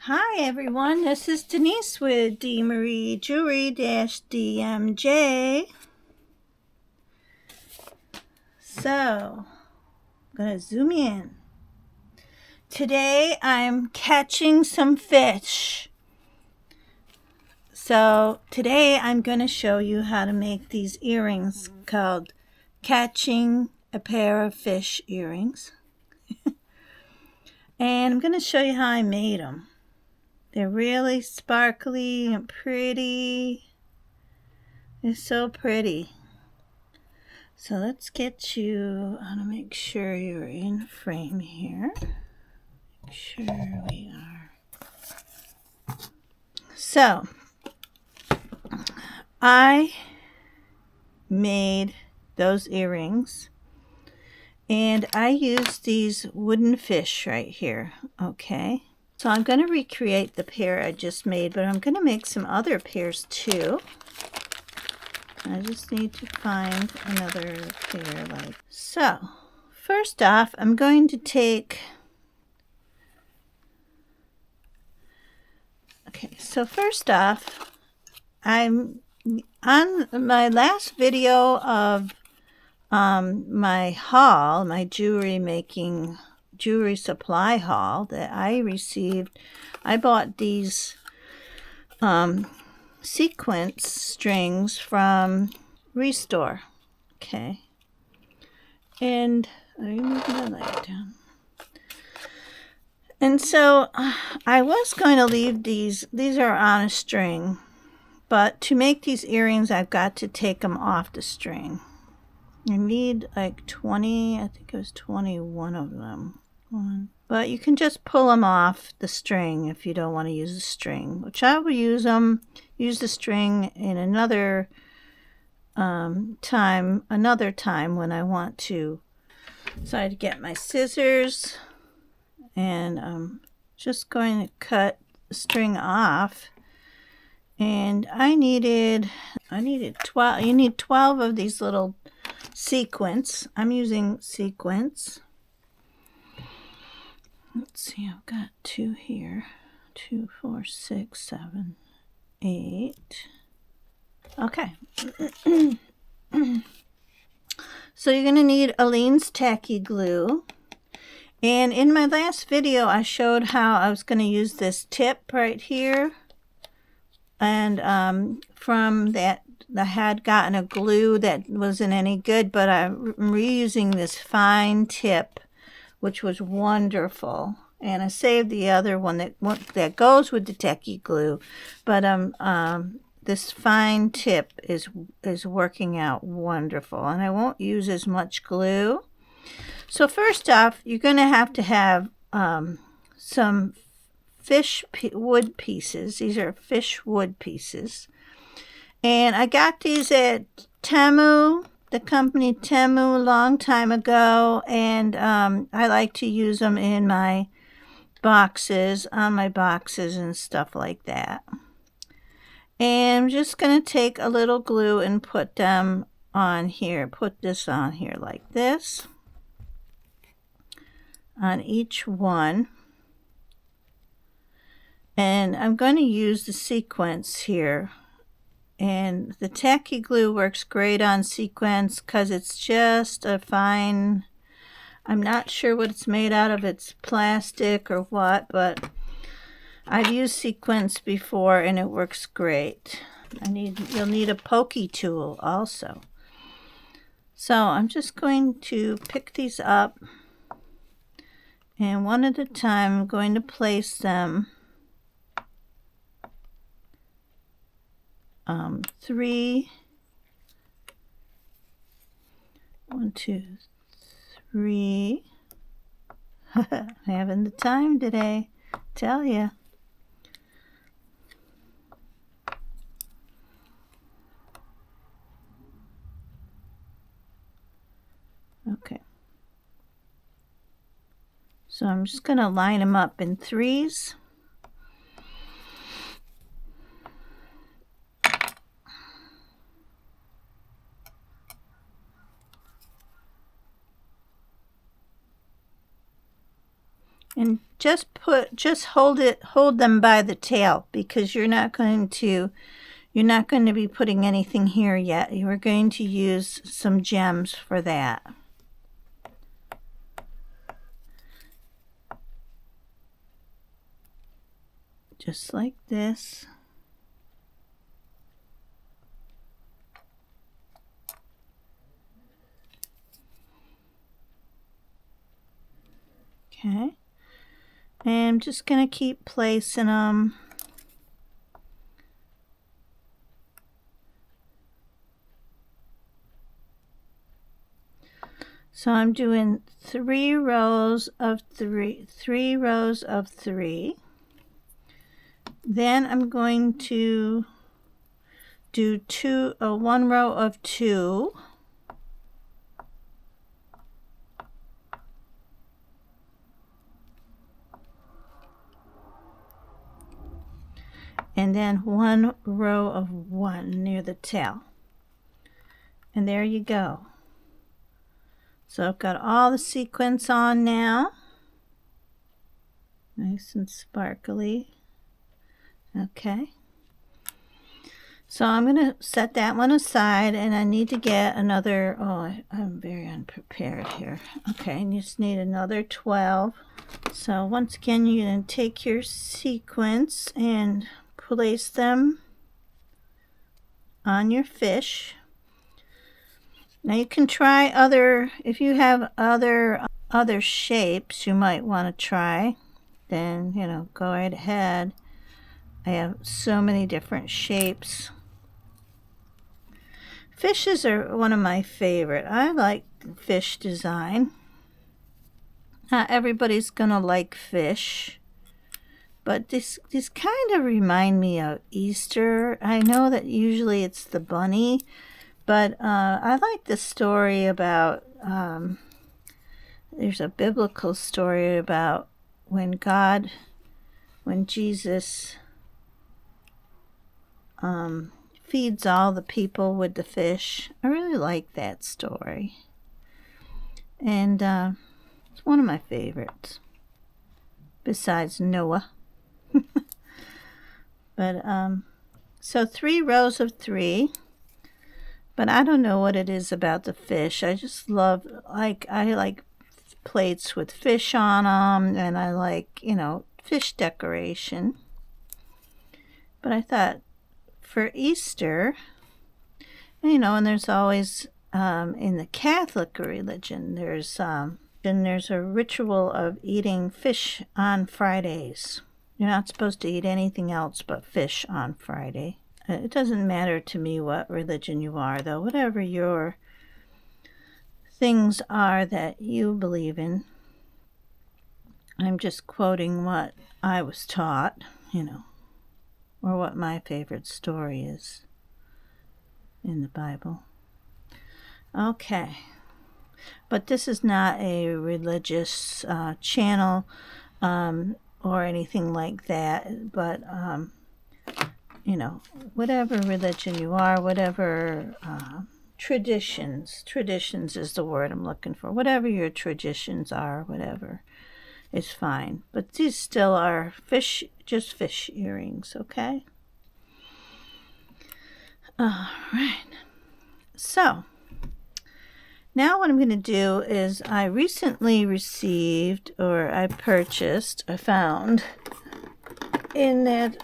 Hi everyone, this is Denise with D. Marie Jewelry-DMJ. So, I'm going to zoom in. Today I'm catching some fish. So, today I'm going to show you how to make these earrings called Catching a Pair of Fish earrings. And I'm going to show you how I made them. They're really sparkly and pretty. They're so pretty. So let's get you, I want to make sure you're in frame here. Make sure we are. So, I made those earrings and I used these wooden fish right here, okay? So I'm going to recreate the pair I just made, but I'm going to make some other pairs too. I just need to find another pair like so. First off, I'm going to take, so first off, I'm on my last video of my haul, my jewelry supply haul that I received. I bought these sequence strings from Restore. Okay. And are you moving the light down? And so I was going to leave these are on a string, but to make these earrings I've got to take them off the string. I need like 20, I think it was 21 of them. But you can just pull them off the string if you don't want to use the string, which I will use the string in another time when I want to. So I had to get my scissors and I'm just going to cut the string off. And I needed 12. You need 12 of these little sequins. I'm using sequins. Let's see, I've got 2 here. 2, 4, 6, 7, 8. Okay. So you're going to need Aleene's tacky glue. And in my last video, I showed how I was going to use this tip right here. And from that, I had gotten a glue that wasn't any good, but I'm reusing this fine tip, which was wonderful. And I saved the other one that goes with the tacky glue. But this fine tip is working out wonderful. And I won't use as much glue. So first off, you're going to have some wood pieces. These are fish wood pieces. And I got these at Temu, the company Temu, a long time ago. And I like to use them in my boxes, on my boxes and stuff like that. And I'm just going to take a little glue and put them on here. Put this on here like this. On each one. And I'm going to use the sequins here. And the tacky glue works great on sequins because it's just a fine, I'm not sure what it's made out of. It's plastic or what, but I've used sequins before and it works great. You'll need a pokey tool also. So I'm just going to pick these up. And one at a time, I'm going to place them 3, 1, 2, 3. Having the time today, tell ya. Okay. So I'm just going to line them up in 3s. And just hold them by the tail, because you're not going to be putting anything here yet. You are going to use some gems for that. Just like this. Okay. And I'm just going to keep placing them. So I'm doing 3 rows of 3 rows of 3. Then I'm going to do 1 row of 2. And then 1 row of 1 near the tail. And there you go. So I've got all the sequins on now. Nice and sparkly. Okay. So I'm going to set that one aside, and I need to get another, I'm very unprepared here. Okay, I just need another 12. So once again, you're going to take your sequins and place them on your fish. Now you can try if you have other shapes you might want to try, then, go right ahead. I have so many different shapes. Fishes are one of my favorite. I like fish design. Not everybody's gonna like fish, but this kind of remind me of Easter. I know that usually it's the bunny, but I like the story about, there's a biblical story about when Jesus feeds all the people with the fish. I really like that story. And it's one of my favorites, besides Noah. But so 3 rows of 3. But I don't know what it is about the fish. I just love, I like plates with fish on them, and I like, fish decoration. But I thought for Easter, and there's always, in the Catholic religion, there's a ritual of eating fish on Fridays. You're not supposed to eat anything else but fish on Friday. It doesn't matter to me what religion you are, though. Whatever your things are that you believe in. I'm just quoting what I was taught, or what my favorite story is in the Bible. Okay. But this is not a religious channel or anything like that. But, whatever religion you are, whatever traditions is the word I'm looking for. Whatever your traditions are, whatever, is fine. But these still are just fish earrings, okay? All right. So, now what I'm going to do is I recently received, or I found in that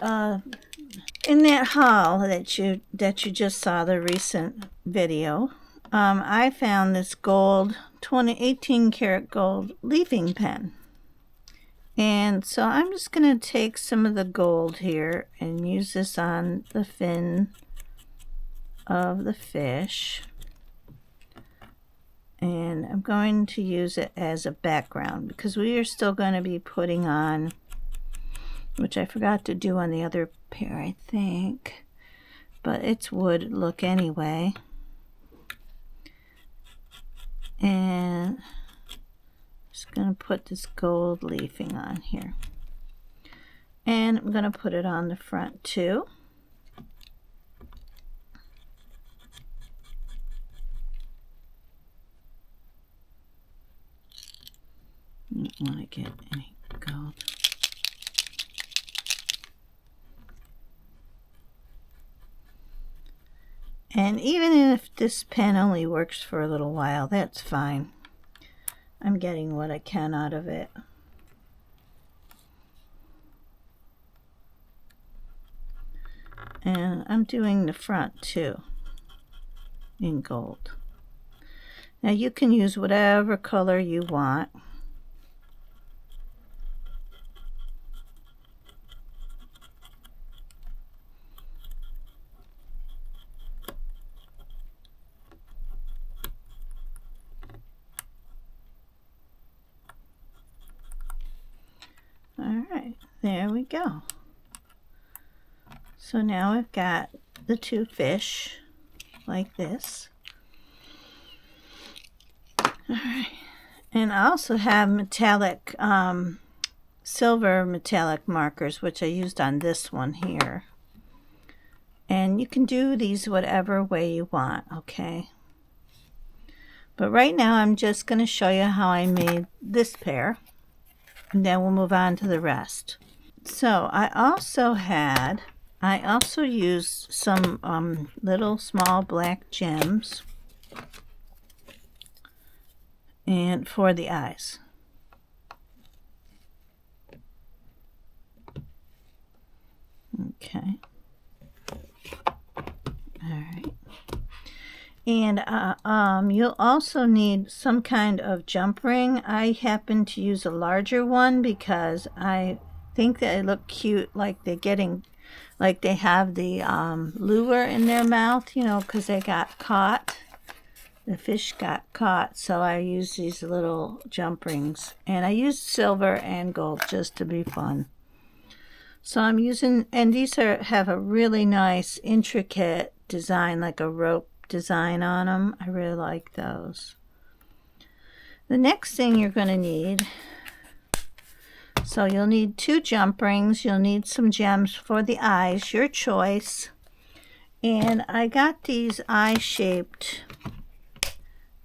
haul that you just saw, the recent video, I found this gold 18 karat gold leafing pen. And so I'm just going to take some of the gold here and use this on the fin of the fish. And I'm going to use it as a background, because we are still going to be putting on, which I forgot to do on the other pair, I think, but it's wood look anyway. And I'm just going to put this gold leafing on here, and I'm going to put it on the front too. I don't want to get any And even if this pen only works for a little while, that's fine. I'm getting what I can out of it. And I'm doing the front too in gold. Now you can use whatever color you want. All right, there we go. So now I've got the two fish like this. All right, and I also have metallic, silver metallic markers, which I used on this one here. And you can do these whatever way you want, okay? But right now I'm just going to show you how I made this pair, and then we'll move on to the rest. So I also used some little small black gems and for the eyes. Okay. All right. And you'll also need some kind of jump ring. I happen to use a larger one because I think that it look cute, like they're getting, like they have the lure in their mouth, you know, because they got caught. The fish got caught, so I use these little jump rings. And I used silver and gold just to be fun. So I'm using, and these have a really nice, intricate design, like a rope design on them. I really like those. The next thing you're going to need, so you'll need two jump rings, you'll need some gems for the eyes, your choice. And I got these eye-shaped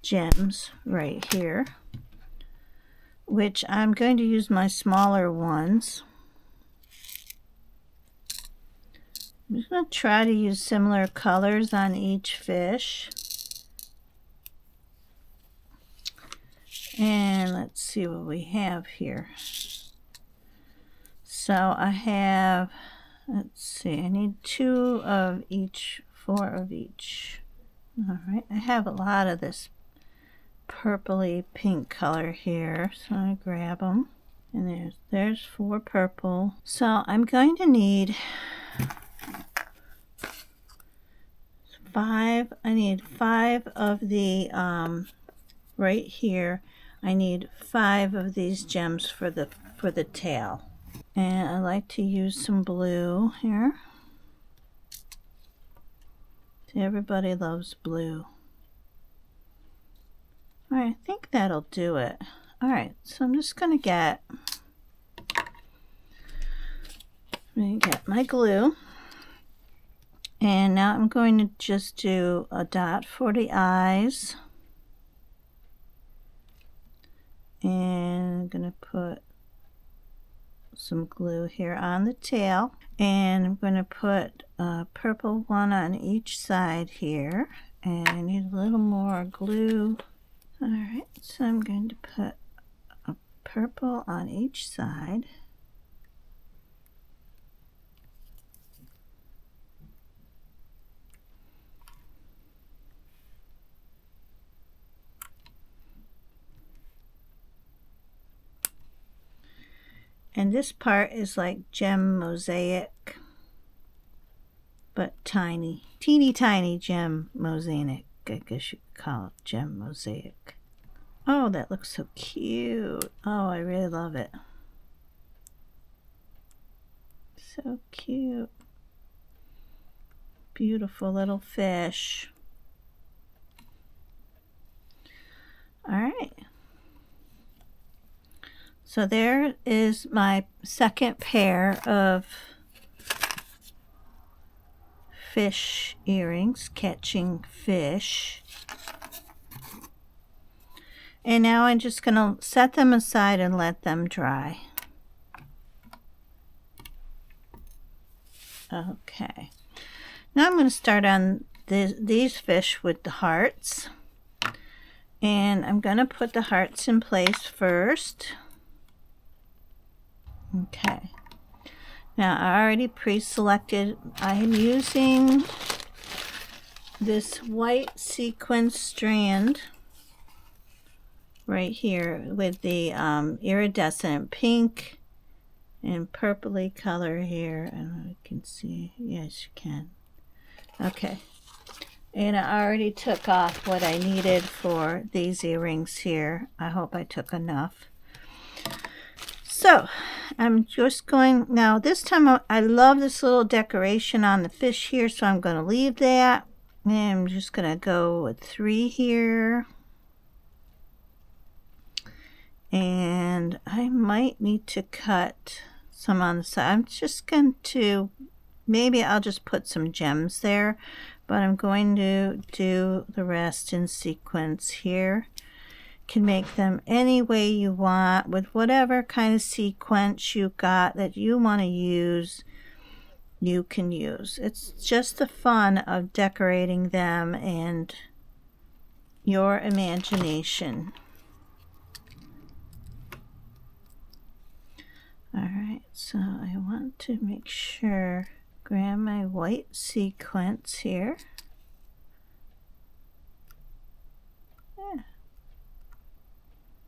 gems right here, which I'm going to use my smaller ones. I'm just going to try to use similar colors on each fish. And let's see what we have here. So I have, let's see, I need 2 of each, 4 of each. All right, I have a lot of this purpley pink color here, so I grab them. And there's 4 purple. So I'm going to need 5. I need 5 of the right here. I need 5 of these gems for the tail. And I like to use some blue here. Everybody loves blue. All right, I think that'll do it. All right, so I'm just going to get my glue. And now I'm going to just do a dot for the eyes. And I'm going to put some glue here on the tail. And I'm going to put a purple one on each side here. And I need a little more glue. All right, so I'm going to put a purple on each side. And this part is like gem mosaic, but tiny, teeny tiny gem mosaic. I guess you could call it gem mosaic. Oh, that looks so cute. Oh, I really love it. So cute. Beautiful little fish. All right. So there is my second pair of fish earrings, catching fish. And now I'm just going to set them aside and let them dry. Okay. Now I'm going to start on these fish with the hearts. And I'm going to put the hearts in place first. Okay. Now I already pre-selected. I am using this white sequin strand right here with the iridescent pink and purpley color here. I don't know if you can see. Yes, you can. Okay. And I already took off what I needed for these earrings here. I hope I took enough. So I'm just going, now this time I love this little decoration on the fish here, so I'm going to leave that. And I'm just going to go with 3 here. And I might need to cut some on the side. I'm just going to, maybe I'll just put some gems there, but I'm going to do the rest in sequins here. Can make them any way you want with whatever kind of sequence you got that you want to use, you can use. It's just the fun of decorating them and your imagination. Alright, so I want to make sure, grab my white sequence here. Yeah.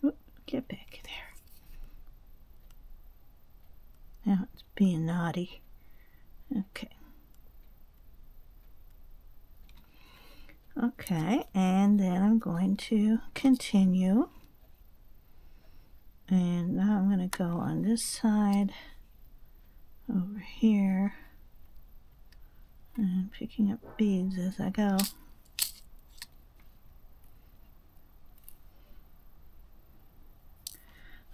Oop, get back there. Now it's being naughty. Okay. Okay, and then I'm going to continue. And now I'm going to go on this side over here and picking up beads as I go.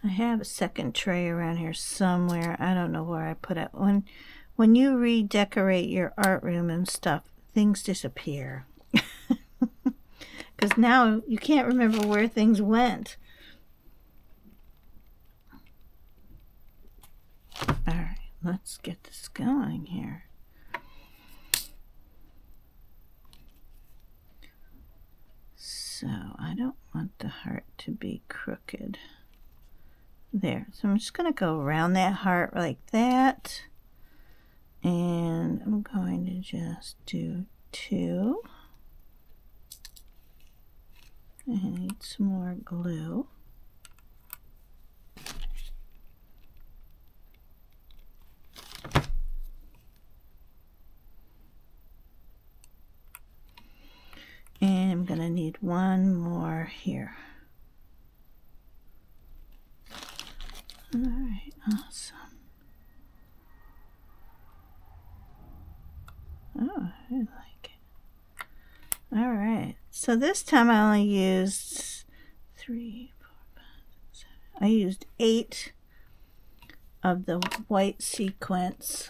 I have a second tray around here somewhere. I don't know where I put it. When you redecorate your art room and stuff, things disappear. Because now you can't remember where things went. Alright, let's get this going here. So I don't want the heart to be crooked. There. So I'm just going to go around that heart like that. And I'm going to just do 2. I need some more glue. And I'm going to need 1 more here. Alright, awesome. Oh, I like it. Alright, so this time I only used 3, 4, 5, 6, 7. I used 8 of the white sequins.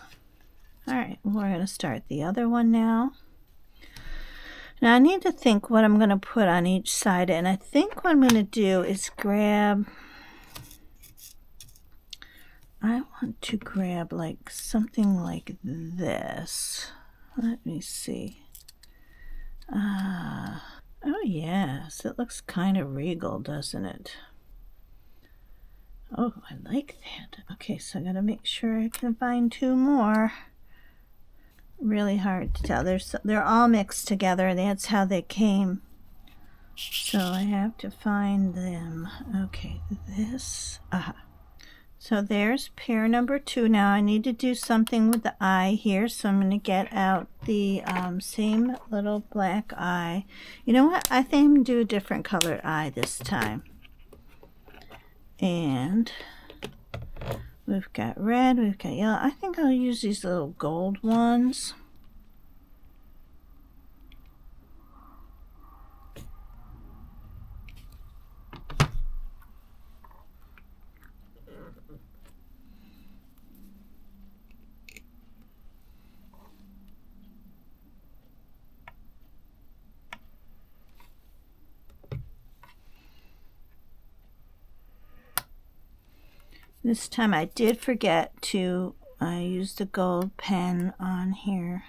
Alright, we're going to start the other one now. Now I need to think what I'm going to put on each side, and I think what I'm going to do is grab, I want to grab like something like this. Let me see. Oh yes, it looks kind of regal, doesn't it? Oh, I like that. Okay, so I gotta make sure I can find 2 more. Really hard to tell. They're all mixed together. That's how they came. So I have to find them. Okay, this. Aha. So there's pair number 2. Now I need to do something with the eye here. So I'm going to get out the same little black eye. You know what? I think I'm going to do a different colored eye this time. And we've got red, we've got yellow. I think I'll use these little gold ones. This time I did forget to use the gold pen on here.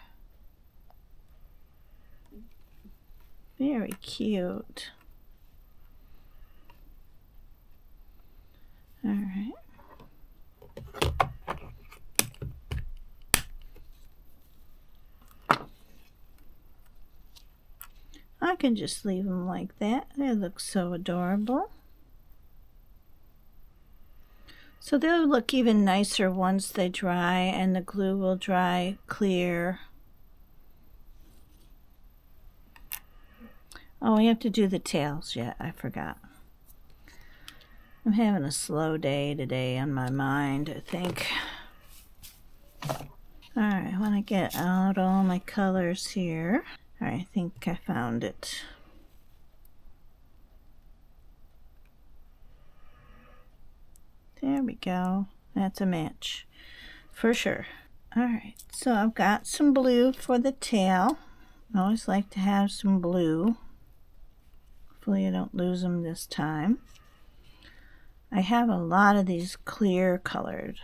Very cute. All right. I can just leave them like that. They look so adorable. So they'll look even nicer once they dry, and the glue will dry clear. Oh, we have to do the tails yet. I forgot. I'm having a slow day today on my mind, I think. Alright, I want to get out all my colors here. Alright, I think I found it. There we go. That's a match for sure. Alright, so I've got some blue for the tail. I always like to have some blue. Hopefully I don't lose them this time. I have a lot of these clear colored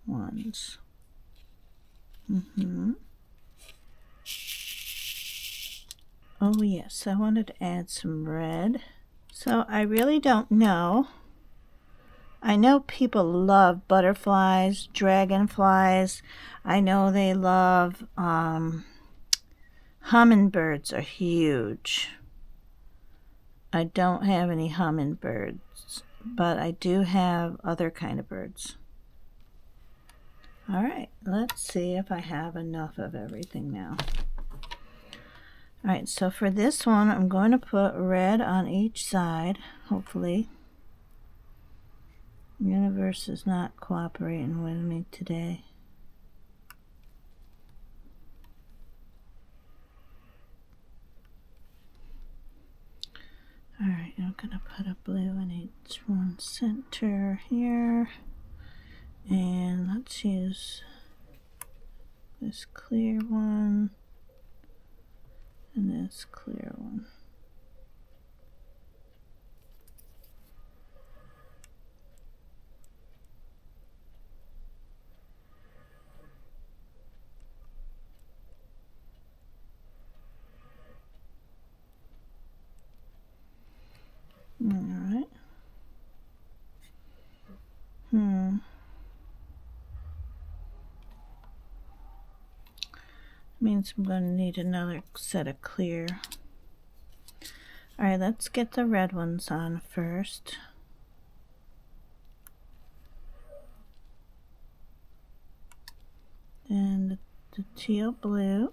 ones. Oh yes, I wanted to add some red. So I really don't know. I know people love butterflies, dragonflies. I know they love hummingbirds are huge. I don't have any hummingbirds, but I do have other kind of birds. All right, let's see if I have enough of everything now. All right, so for this one, I'm going to put red on each side, hopefully. The universe is not cooperating with me today. All right, I'm going to put a blue in each one center here. And let's use this clear one and this clear one. All right. Means I'm going to need another set of clear. All right, let's get the red ones on first. And the teal blue.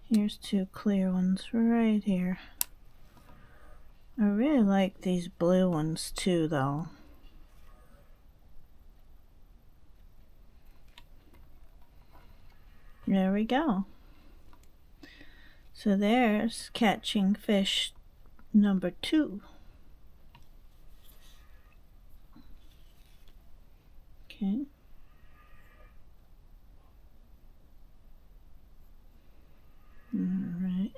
Here's two clear ones right here. I really like these blue ones too, though. There we go. So there's catching fish number 2. Okay. Alright.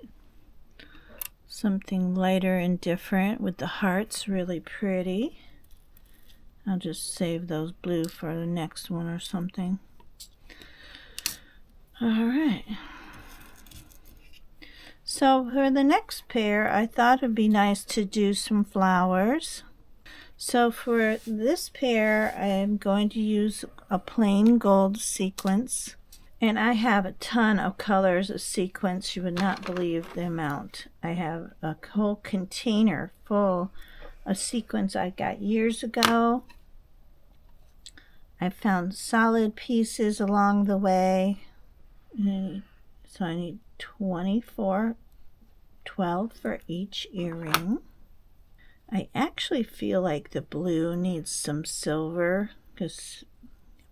Something lighter and different with the hearts, really pretty. I'll just save those blue for the next one or something. Alright. So for the next pair, I thought it'd be nice to do some flowers. So for this pair, I am going to use a plain gold sequence. And I have a ton of colors of sequins. You would not believe the amount. I have a whole container full of sequins I got years ago. I found solid pieces along the way. So I need 24, 12 for each earring. I actually feel like the blue needs some silver because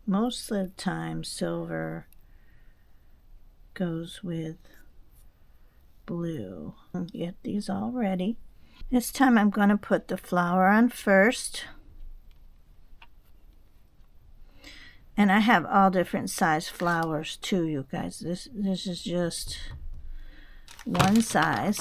most of the time silver goes with blue. I'll get these all ready. This time I'm going to put the flower on first. And I have all different size flowers too, you guys. This is just one size.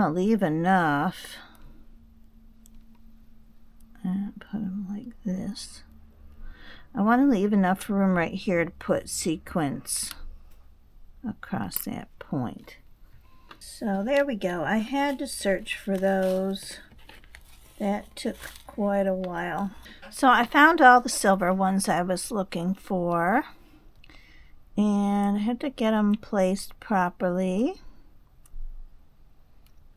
want to leave enough. And put them like this. I want to leave enough room right here to put sequins across that point. So there we go. I had to search for those. That took quite a while. So I found all the silver ones I was looking for. And I had to get them placed properly.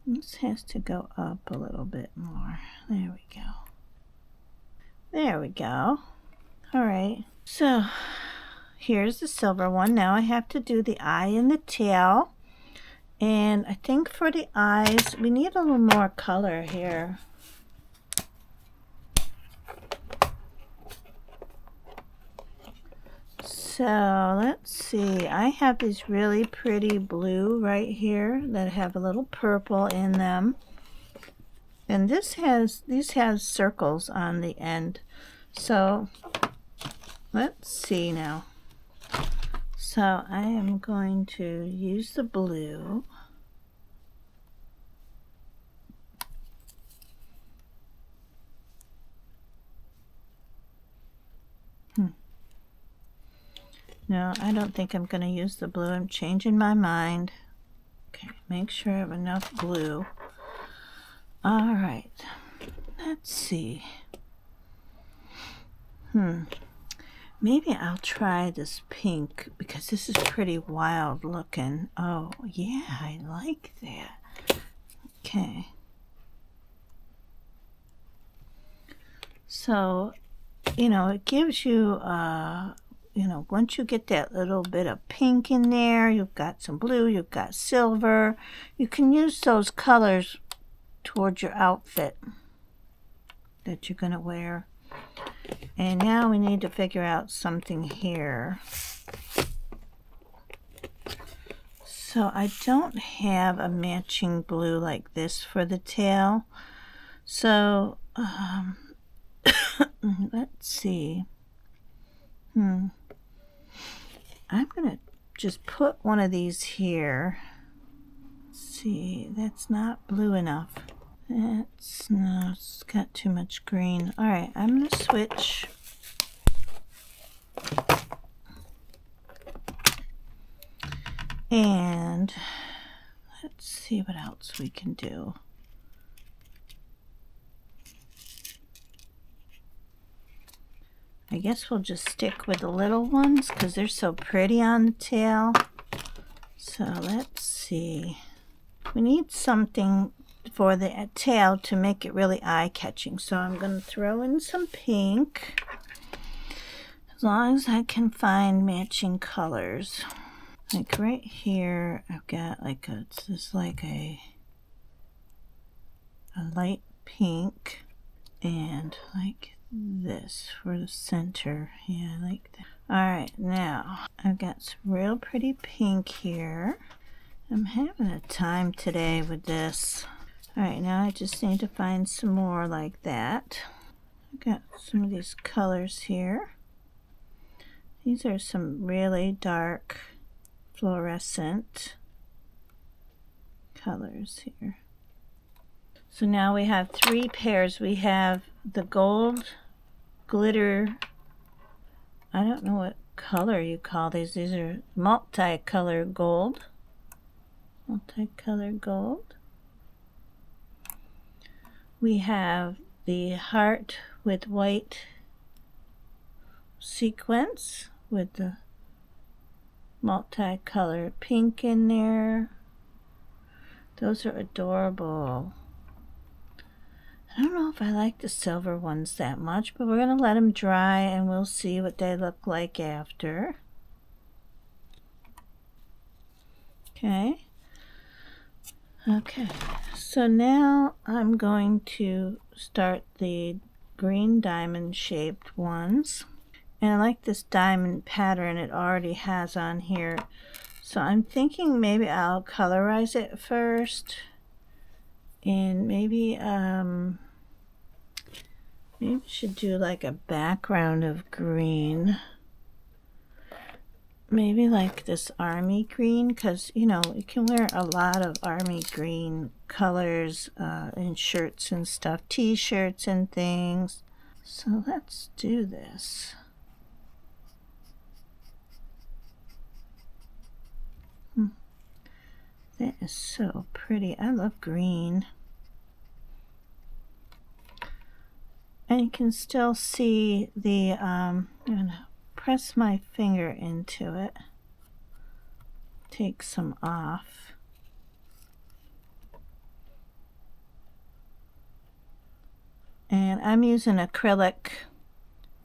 This has to go up a little bit more. There we go. There we go. All right. So here's the silver one. Now I have to do the eye and the tail. And I think for the eyes, we need a little more color here. So let's see. I have these really pretty blue right here that have a little purple in them. And these have circles on the end. So let's see now. So I am going to use the blue. No, I don't think I'm going to use the blue. I'm changing my mind. Okay, make sure I have enough blue. All right, let's see. Maybe I'll try this pink because this is pretty wild looking. Oh, yeah, I like that. Okay. So, you know, it gives you, you know, once you get that little bit of pink in there, you've got some blue, you've got silver. You can use those colors towards your outfit that you're going to wear. And now we need to figure out something here. So I don't have a matching blue like this for the tail. So let's see. I'm going to just put one of these here. Let's see, that's not blue enough. No, it's got too much green. All right, I'm going to switch. And let's see what else we can do. I guess we'll just stick with the little ones because they're so pretty on the tail. So let's see. We need something for the tail to make it really eye-catching. So I'm going to throw in some pink. As long as I can find matching colors. Like right here, I've got like a, it's just like a light pink. And like this for the center. Yeah, I like that. Alright, now I've got some real pretty pink here. I'm having a time today with this. Alright, now I just need to find some more like that. I've got some of these colors here. These are some really dark fluorescent colors here. So now we have 3 pairs. We have the gold glitter. I don't know what color you call these. These are multicolor gold. Multicolor gold. We have the heart with white sequins with the multicolored pink in there. Those are adorable. I don't know if I like the silver ones that much, but we're going to let them dry and we'll see what they look like after. Okay. Okay, so now I'm going to start the green diamond shaped ones. And I like this diamond pattern it already has on here. So I'm thinking maybe I'll colorize it first. And maybe maybe I should do like a background of green. maybe like this army green, because you know you can wear a lot of army green colors in shirts and stuff, t-shirts and things. So let's do this. That is so pretty. I love green. And you can still see the, I'm going to press my finger into it, take some off. And I'm using acrylic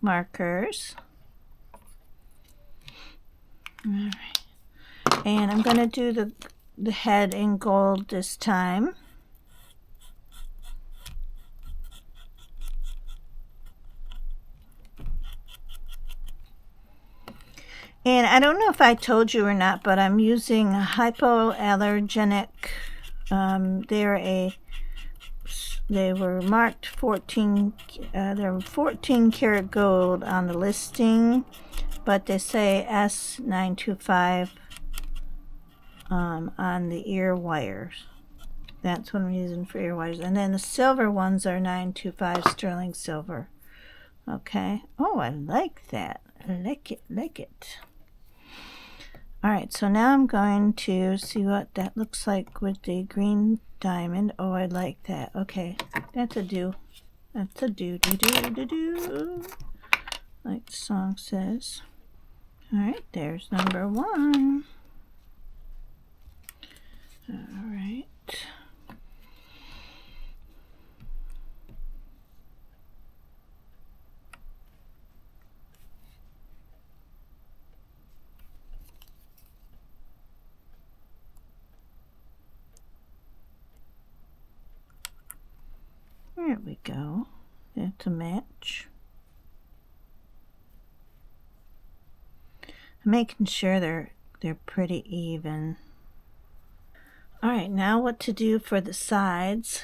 markers. All right. And I'm going to do the head in gold this time. And I don't know if I told you or not, but I'm using hypoallergenic. They were marked 14. They're 14 karat gold on the listing, but they say S925 on the ear wires. That's what I'm using for ear wires. And then the silver ones are 925 sterling silver. Okay. Oh, I like that. I like it. Like it. All right, so now I'm going to see what that looks like with the green diamond. Oh, I like that. Okay, that's a do. That's a do. Like the song says. All right, there's number one. All right. There we go. That's a match. I'm making sure they're pretty even. All right, now what to do for the sides.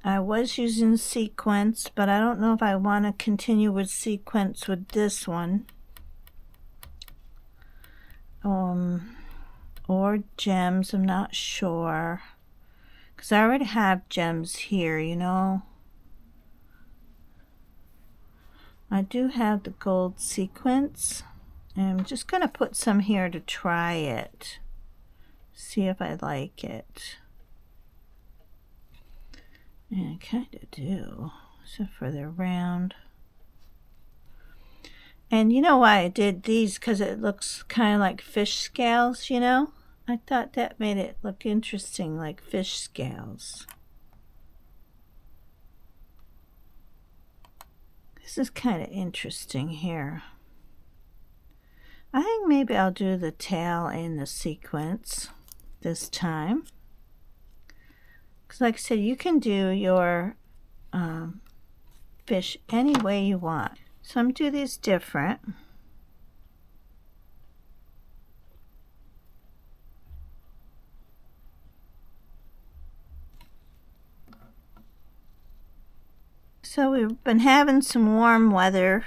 I was using sequins, but I don't know if I want to continue with sequins with this one. Or gems, I'm not sure. Because I already have gems here, you know. I do have the gold sequins. And I'm just going to put some here to try it. See if I like it. And I kind of do. Except for they're round. And you know why I did these? Because it looks kind of like fish scales, you know? I thought that made it look interesting, like fish scales. This is kind of interesting here. I think maybe I'll do the tail in the sequence this time. Because like I said, you can do your fish any way you want. So I'm going to do these different. So we've been having some warm weather.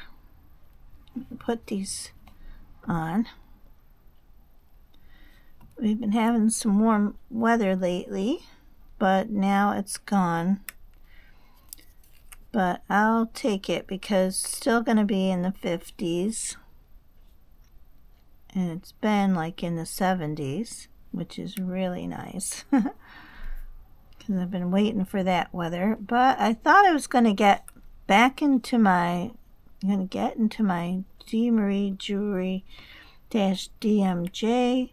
Put these on. We've been having some warm weather lately, but now it's gone. But I'll take it because it's still going to be in the 50s. And it's been like in the 70s, which is really nice. Because I've been waiting for that weather. But I thought I was going to get back into my, D. Marie Jewelry -DMJ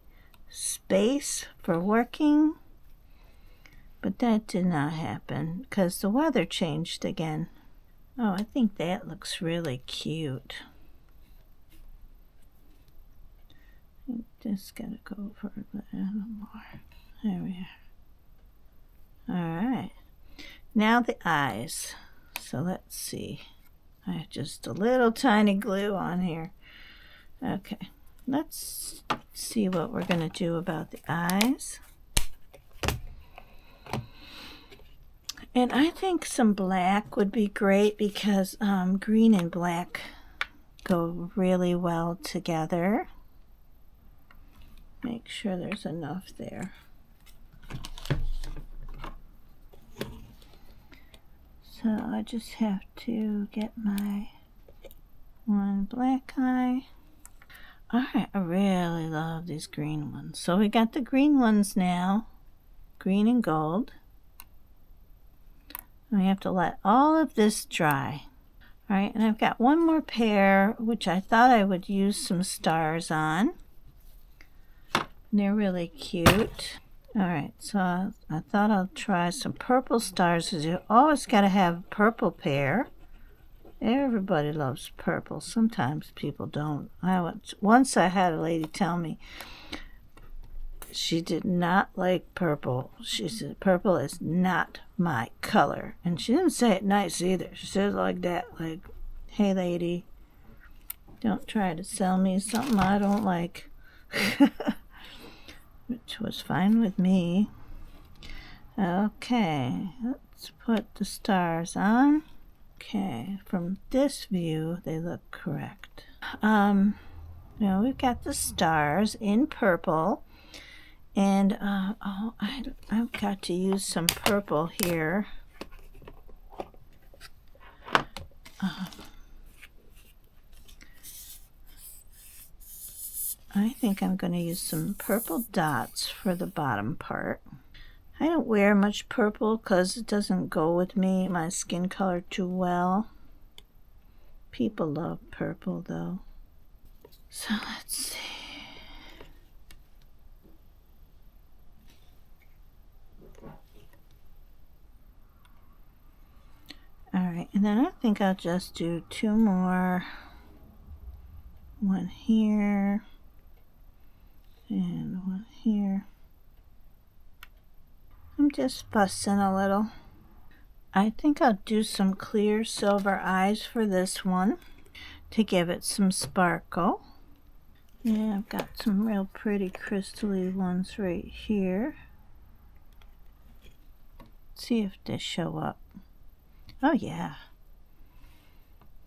space for working. But that did not happen because the weather changed again. Oh, I think that looks really cute. I just gotta go for a little more. There we are. Alright, now the eyes. So let's see. I have just a little tiny glue on here. Okay, let's see what we're going to do about the eyes. And I think some black would be great because green and black go really well together. Make sure there's enough there. So I just have to get my one black eye. Alright, I really love these green ones. So we got the green ones now, green and gold. And we have to let all of this dry. Alright, and I've got one more pair, which I thought I would use some stars on. They're really cute. Alright, so I thought I'll try some purple stars, because you always got to have a purple pair. Everybody loves purple. Sometimes people don't. Once I had a lady tell me she did not like purple. She said, purple is not my color. And she didn't say it nice either. She said it like that, like, hey lady, don't try to sell me something I don't like. Which was fine with me. Okay, let's put the stars on. Okay, from this view, they look correct. Now we've got the stars in purple. And, I've got to use some purple here. I think I'm going to use some purple dots for the bottom part. I don't wear much purple because it doesn't go with me, my skin color, too well. People love purple though. So let's see. Alright, and then I think I'll just do two more. One here. And one here. I'm just fussing a little. I think I'll do some clear silver eyes for this one to give it some sparkle. Yeah, I've got some real pretty crystally ones right here. Let's see if they show up. Oh yeah.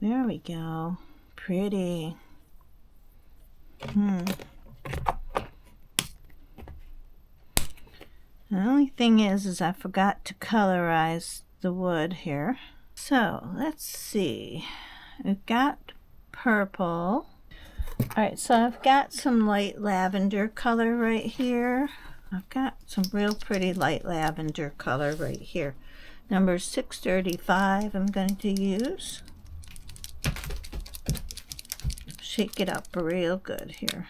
There we go. Pretty. The only thing is I forgot to colorize the wood here. So let's see. We've got purple. Alright, so I've got some light lavender color right here. I've got some real pretty light lavender color right here. Number 635 I'm going to use. Shake it up real good here.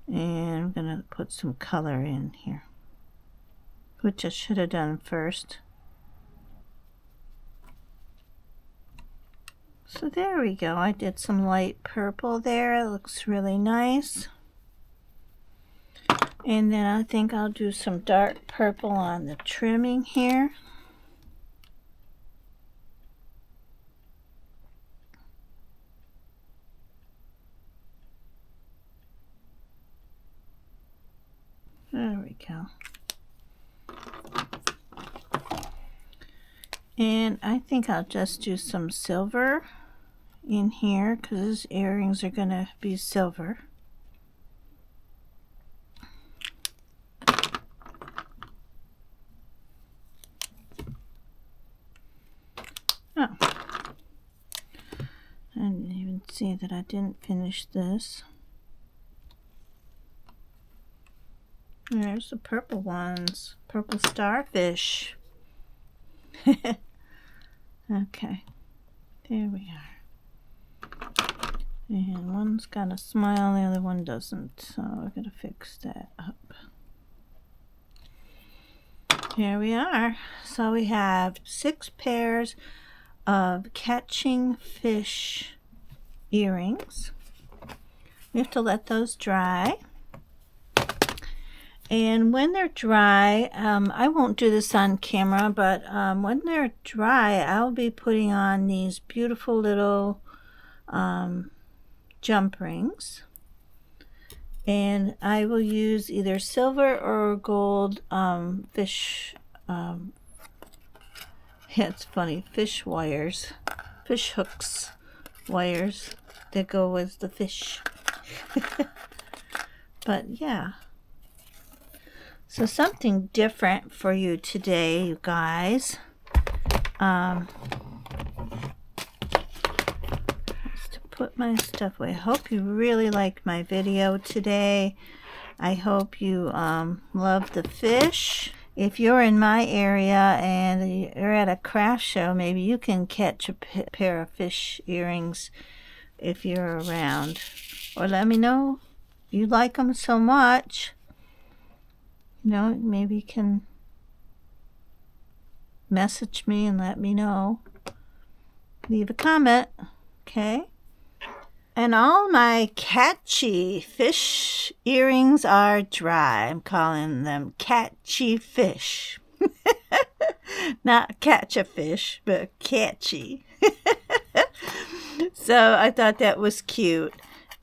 And I'm going to put some color in here, which I should have done first. So there we go. I did some light purple there. It looks really nice. And then I think I'll do some dark purple on the trimming here. There we go. And I think I'll just do some silver in here because his earrings are going to be silver. Oh, I didn't even see that I didn't finish this. There's the purple ones. Purple starfish. Okay. There we are. And one's got a smile, the other one doesn't. So we're going to fix that up. Here we are. So we have 6 pairs of catching fish earrings. We have to let those dry. And when they're dry, I won't do this on camera, but when they're dry, I'll be putting on these beautiful little jump rings. And I will use either silver or gold fish, yeah, it's funny, fish wires, fish hooks, wires that go with the fish. But yeah. So something different for you today, you guys. Just to put my stuff away. I hope you really liked my video today. I hope you love the fish. If you're in my area and you're at a craft show, maybe you can catch a pair of fish earrings if you're around. Or let me know you like them so much. You know, maybe you can message me and let me know. Leave a comment, okay? And all my Catchy fish earrings are dry. I'm calling them Catchy fish. Not catch a fish, but Catchy. So I thought that was cute.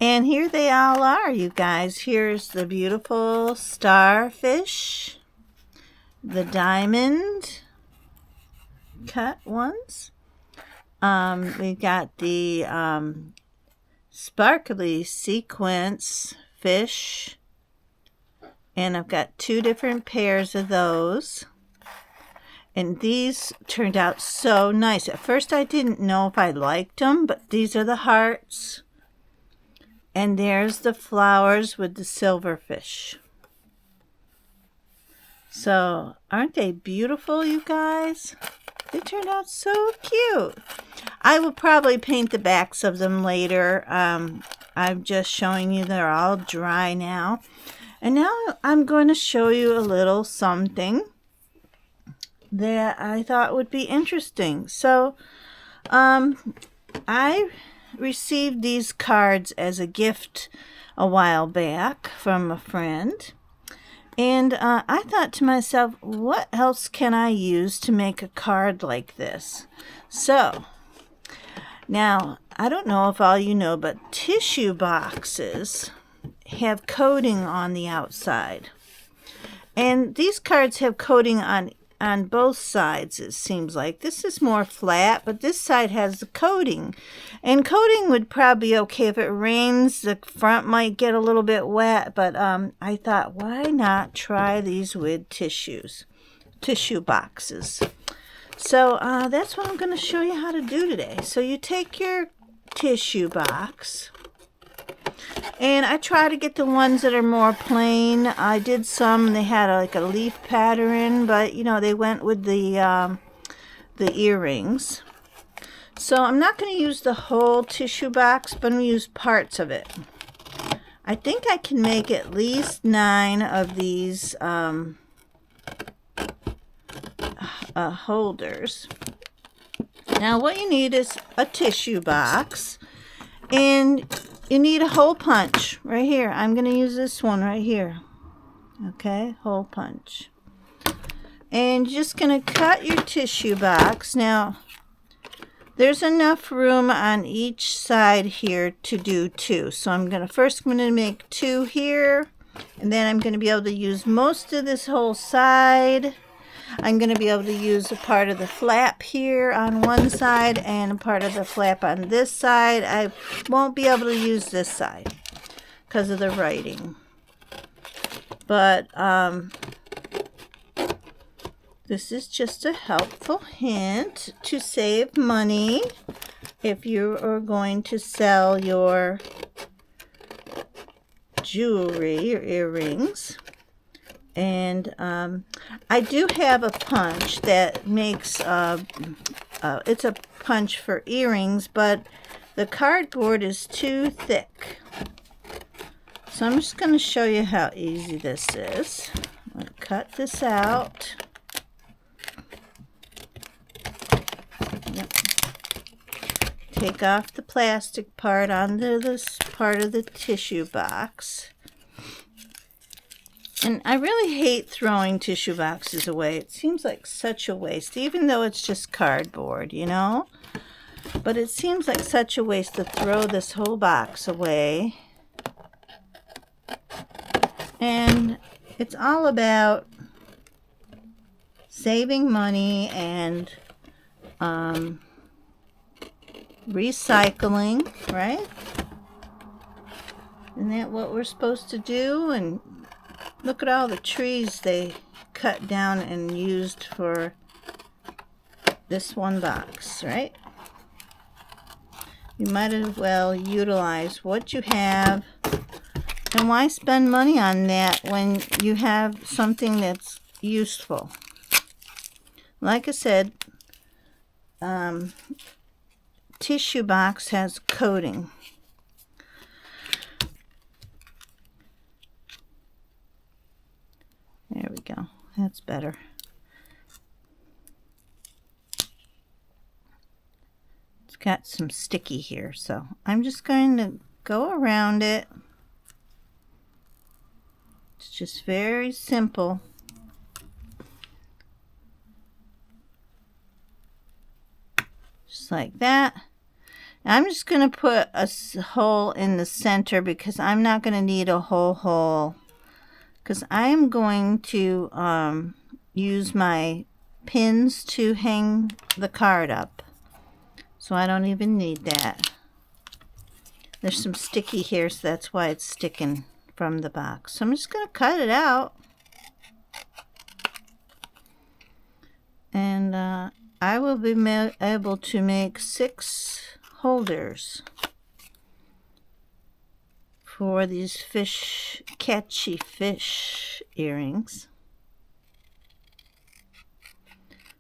And here they all are, you guys. Here's the beautiful starfish, the diamond cut ones. We got the sparkly sequins fish, and I've got 2 different pairs of those. And these turned out so nice. At first I didn't know if I liked them, but these are the hearts. And there's the flowers with the silverfish. So, aren't they beautiful, you guys? They turned out so cute. I will probably paint the backs of them later. I'm just showing you they're all dry now. And now I'm going to show you a little something that I thought would be interesting. So, I received these cards as a gift a while back from a friend. And I thought to myself, what else can I use to make a card like this? So, now, I don't know if all you know, but tissue boxes have coating on the outside. And these cards have coating on both sides, it seems like. This is more flat, but this side has the coating. And coating would probably be okay. If it rains, the front might get a little bit wet, but I thought, why not try these with tissue boxes? So that's what I'm going to show you how to do today. So you take your tissue box, and I try to get the ones that are more plain. I did some, they had like a leaf pattern, but you know, they went with the earrings. So I'm not going to use the whole tissue box, but I'm going to use parts of it. I think I can make at least 9 of these holders. Now what you need is a tissue box, and you need a hole punch right here. I'm going to use this one right here. Okay, hole punch. And you're just going to cut your tissue box. Now, there's enough room on each side here to do 2. So I'm going to make 2 here, and then I'm going to be able to use most of this whole side. I'm going to be able to use a part of the flap here on one side and a part of the flap on this side. I won't be able to use this side because of the writing. But this is just a helpful hint to save money if you are going to sell your jewelry, your earrings. And I do have a punch that makes, it's a punch for earrings, but the cardboard is too thick. So I'm just going to show you how easy this is. I'm going to cut this out. Yep. Take off the plastic part onto this part of the tissue box. And I really hate throwing tissue boxes away. It seems like such a waste, even though it's just cardboard, you know? But it seems like such a waste to throw this whole box away. And it's all about saving money and recycling, right? Isn't that what we're supposed to do? And look at all the trees they cut down and used for this one box, right? You might as well utilize what you have. And why spend money on that when you have something that's useful? Like I said, tissue box has coating. There we go. That's better. It's got some sticky here, so I'm just going to go around it. It's just very simple. Just like that. I'm just going to put a hole in the center because I'm not going to need a whole hole. Because I'm going to use my pins to hang the card up. So I don't even need that. There's some sticky here, so that's why it's sticking from the box. So I'm just going to cut it out. And I will be able to make 6 holders for these catchy fish earrings,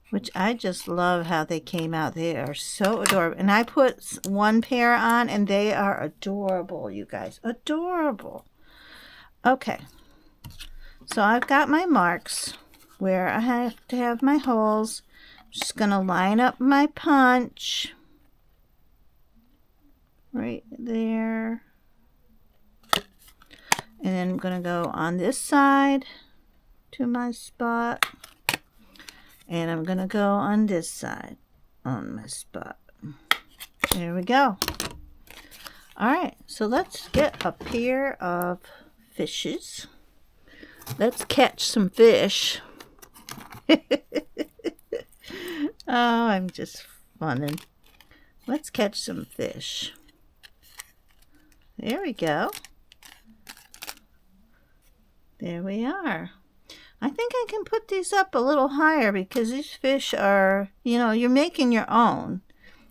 which I just love how they came out. They are so adorable. And I put one pair on and they are adorable, you guys. Adorable. Okay. So I've got my marks where I have to have my holes. I'm just going to line up my punch right there. And then I'm going to go on this side to my spot. And I'm going to go on this side on my spot. There we go. Alright, so let's get a pair of fishes. Let's catch some fish. Oh, I'm just funning. Let's catch some fish. There we go. There we are. I think I can put these up a little higher because these fish are, you know, you're making your own.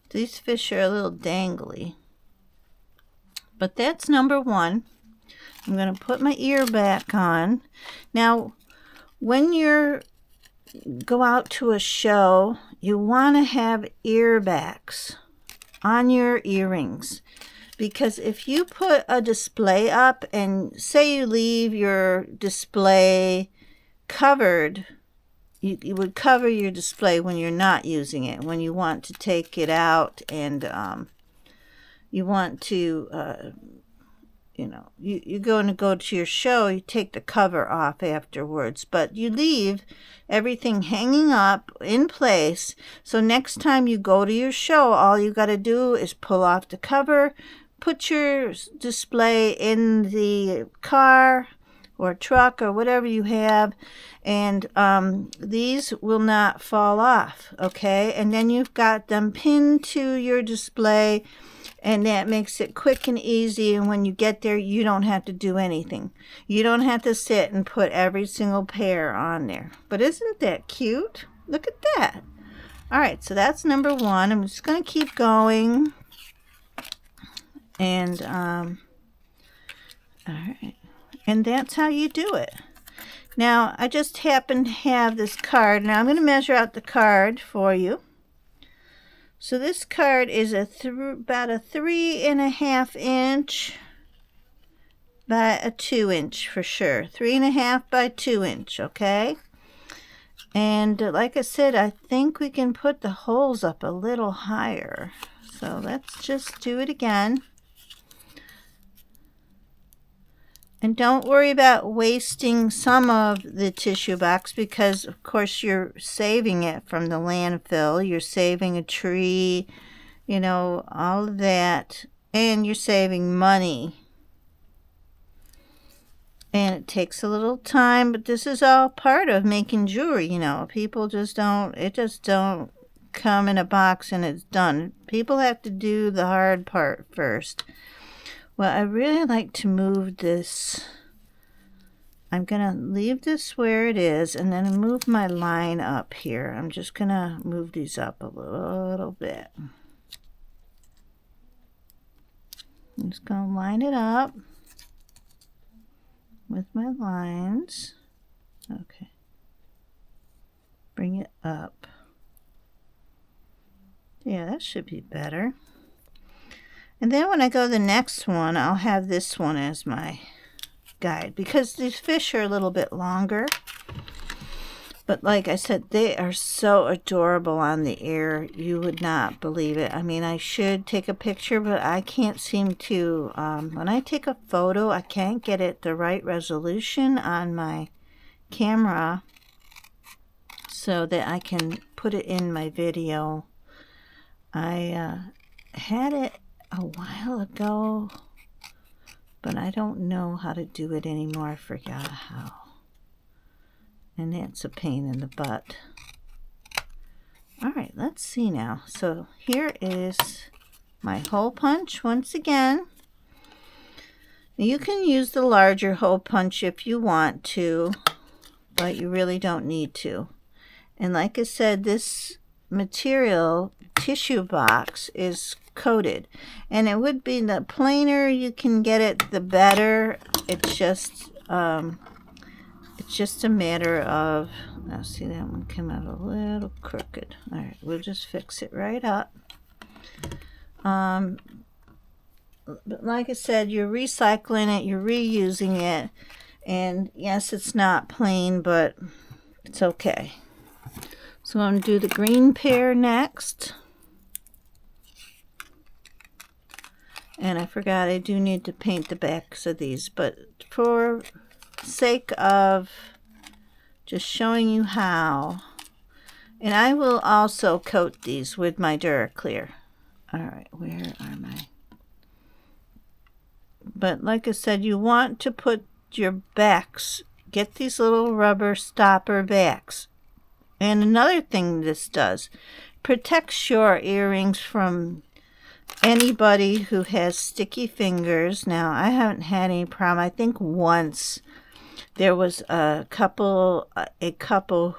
These fish are a little dangly. But that's number 1. I'm going to put my ear back on. Now, when you go out to a show, you want to have ear backs on your earrings. Because if you put a display up and say you leave your display covered, you would cover your display when you're not using it, when you want to take it out and you want to, you know, you're going to go to your show, you take the cover off afterwards, but you leave everything hanging up in place. So next time you go to your show, all you got to do is pull off the cover, put your display in the car or truck or whatever you have, and these will not fall off, okay? And then you've got them pinned to your display, and that makes it quick and easy, and when you get there, you don't have to do anything. You don't have to sit and put every single pair on there. But isn't that cute? Look at that. All right, so that's number 1. I'm just going to keep going. And, all right. And that's how you do it. Now, I just happen to have this card. Now, I'm going to measure out the card for you. So this card is about a 3.5 inch by a 2 inch for sure. 3.5 by 2 inch, okay? And like I said, I think we can put the holes up a little higher. So let's just do it again. And don't worry about wasting some of the tissue box because, of course, you're saving it from the landfill. You're saving a tree, you know, all of that. And you're saving money. And it takes a little time, but this is all part of making jewelry, you know. People just don't, it just don't come in a box and it's done. People have to do the hard part first, Well, I really like to move this. I'm going to leave this where it is and then move my line up here. I'm just going to move these up a little bit. I'm just going to line it up with my lines. Okay. Bring it up. Yeah, that should be better. And then when I go to the next one, I'll have this one as my guide because these fish are a little bit longer. But like I said, they are so adorable on the air. You would not believe it. I mean, I should take a picture, but I can't seem to. When I take a photo, I can't get it the right resolution on my camera so that I can put it in my video. I had it a while ago, but I don't know how to do it anymore. I forgot how. And that's a pain in the butt. All right, let's see now. So here is my hole punch once again. You can use the larger hole punch if you want to, but you really don't need to. And like I said, this material tissue box is coated, and it would be the plainer you can get it, the better. It's just a matter of, now see that one came out a little crooked. All right, we'll just fix it right up. But like I said, you're recycling it, you're reusing it, and yes, it's not plain, but it's okay. So I'm going to do the green pair next. And I forgot I do need to paint the backs of these, but for sake of just showing you how, and I will also coat these with my Duraclear. All right, where are my? But like I said, you want to put your backs, get these little rubber stopper backs. And another thing this does, protects your earrings from anybody who has sticky fingers. Now, I haven't had any problem. I think once there was a couple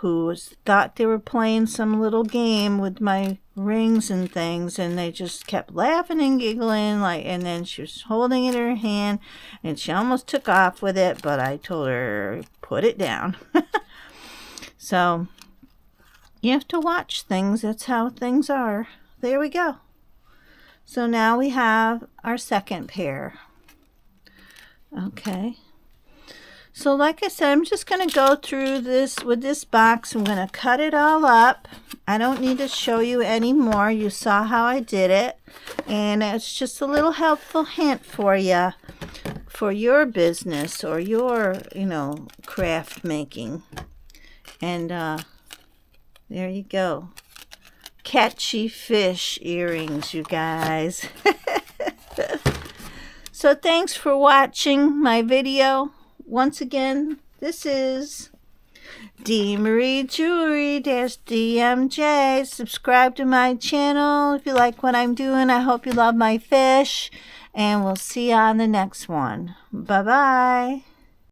who thought they were playing some little game with my rings and things, and they just kept laughing and giggling, and then she was holding it in her hand, and she almost took off with it, but I told her, put it down. So you have to watch things. That's how things are. There we go. So now we have our second pair. Okay. So like I said, I'm just going to go through this with this box. I'm going to cut it all up. I don't need to show you anymore. You saw how I did it. And it's just a little helpful hint for you for your business or your, craft making. And there you go. Catchy fish earrings, you guys. So thanks for watching my video. Once again, this is D. Marie Jewelry DMJ. Subscribe to my channel if you like what I'm doing. I hope you love my fish. And we'll see you on the next one. Bye-bye.